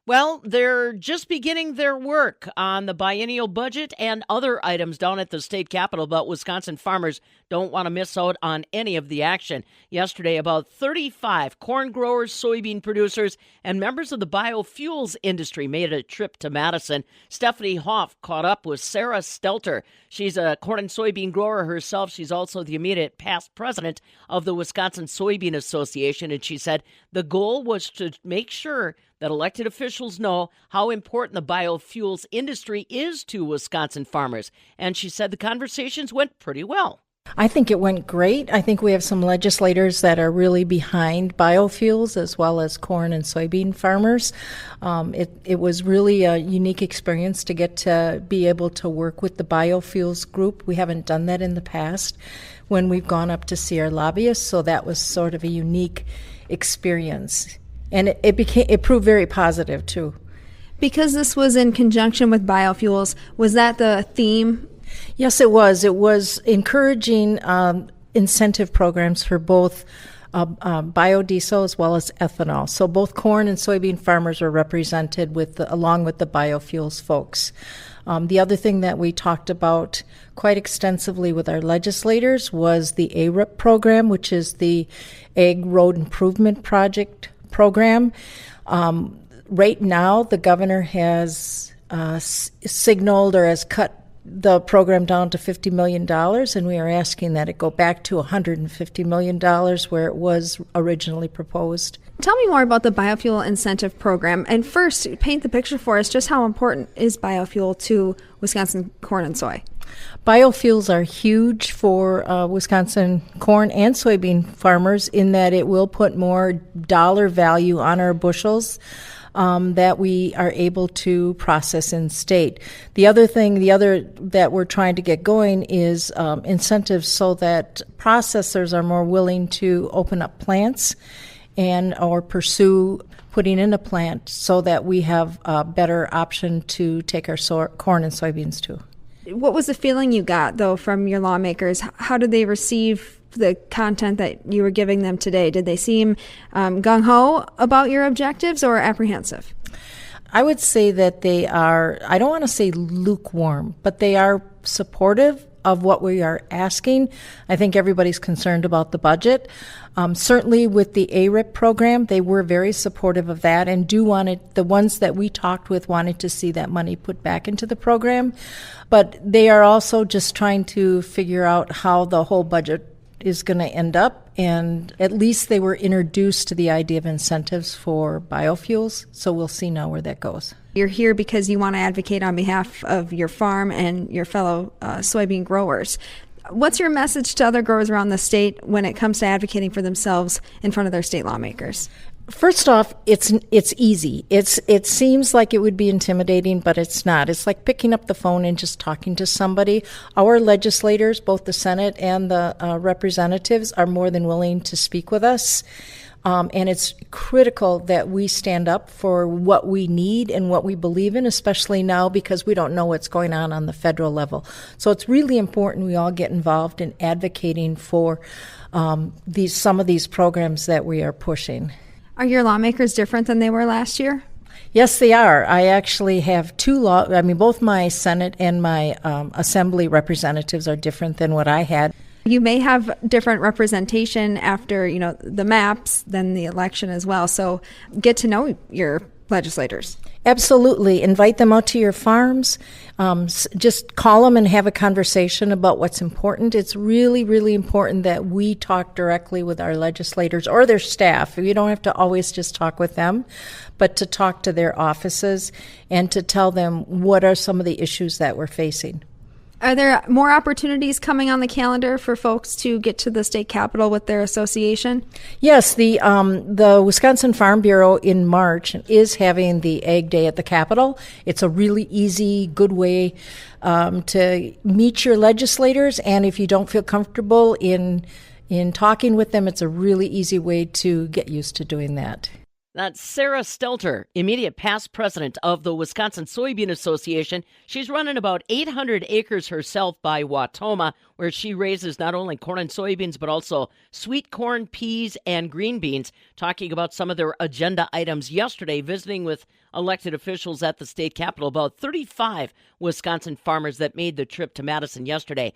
Well, they're just beginning their work on the biennial budget and other items down at the state capitol, but Wisconsin farmers don't want to miss out on any of the action. Yesterday, about 35 corn growers, soybean producers, and members of the biofuels industry made a trip to Madison. Stephanie Hoff caught up with Sara Stelter. She's a corn and soybean grower herself. She's also the immediate past president of the Wisconsin Soybean Association, and she said the goal was to make sure that elected officials know how important the biofuels industry is to Wisconsin farmers. And she said the conversations went pretty well. I think it went great. I think we have some legislators that are really behind biofuels as well as corn and soybean farmers. It was really a unique experience to get to be able to work with the biofuels group. We haven't done that in the past when we've gone up to see our lobbyists, so that was sort of a unique experience. And it proved very positive, too. Because this was in conjunction with biofuels, was that the theme? Yes, it was. It was encouraging incentive programs for both biodiesel as well as ethanol. So both corn and soybean farmers were represented along with the biofuels folks. The other thing that we talked about quite extensively with our legislators was the ARIP program, which is the Ag Road Improvement Project program. Right now, the governor has signaled or has cut the program down to $50 million, and we are asking that it go back to $150 million where it was originally proposed. Tell me more about the biofuel incentive program. And first, paint the picture for us. Just how important is biofuel to Wisconsin corn and soy? Biofuels are huge for Wisconsin corn and soybean farmers in that it will put more dollar value on our bushels that we are able to process in state. The other that we're trying to get going is incentives so that processors are more willing to open up plants and or pursue putting in a plant so that we have a better option to take our corn and soybeans to. What was the feeling you got, though, from your lawmakers? How did they receive the content that you were giving them today? Did they seem gung-ho about your objectives or apprehensive? I would say that they are, I don't want to say lukewarm, but they are supportive of what we are asking. I think everybody's concerned about the budget. Certainly with the ARIP program, they were very supportive of that and the ones that we talked with wanted to see that money put back into the program. But they are also just trying to figure out how the whole budget is going to end up, and at least they were introduced to the idea of incentives for biofuels, so we'll see now where that goes. You're here because you want to advocate on behalf of your farm and your fellow soybean growers. What's your message to other growers around the state when it comes to advocating for themselves in front of their state lawmakers? First off, it's easy. It seems like it would be intimidating, but it's not. It's like picking up the phone and just talking to somebody. Our legislators, both the Senate and the representatives, are more than willing to speak with us. And it's critical that we stand up for what we need and what we believe in, especially now because we don't know what's going on the federal level. So it's really important we all get involved in advocating for some of these programs that we are pushing. Are your lawmakers different than they were last year? Yes, they are. I actually have both my Senate and my Assembly representatives are different than what I had. You may have different representation after, the maps than the election as well. So get to know your legislators. Absolutely. Invite them out to your farms. Just call them and have a conversation about what's important. It's really, really important that we talk directly with our legislators or their staff. You don't have to always just talk with them, but to talk to their offices and to tell them what are some of the issues that we're facing. Are there more opportunities coming on the calendar for folks to get to the state capitol with their association? Yes, the Wisconsin Farm Bureau in March is having the Ag Day at the Capitol. It's a really easy, good way to meet your legislators, and if you don't feel comfortable in talking with them, it's a really easy way to get used to doing that. That's Sara Stelter, immediate past president of the Wisconsin Soybean Association. She's running about 800 acres herself by Wautoma, where she raises not only corn and soybeans, but also sweet corn, peas, and green beans, talking about some of their agenda items yesterday, visiting with elected officials at the state capitol, about 35 Wisconsin farmers that made the trip to Madison yesterday.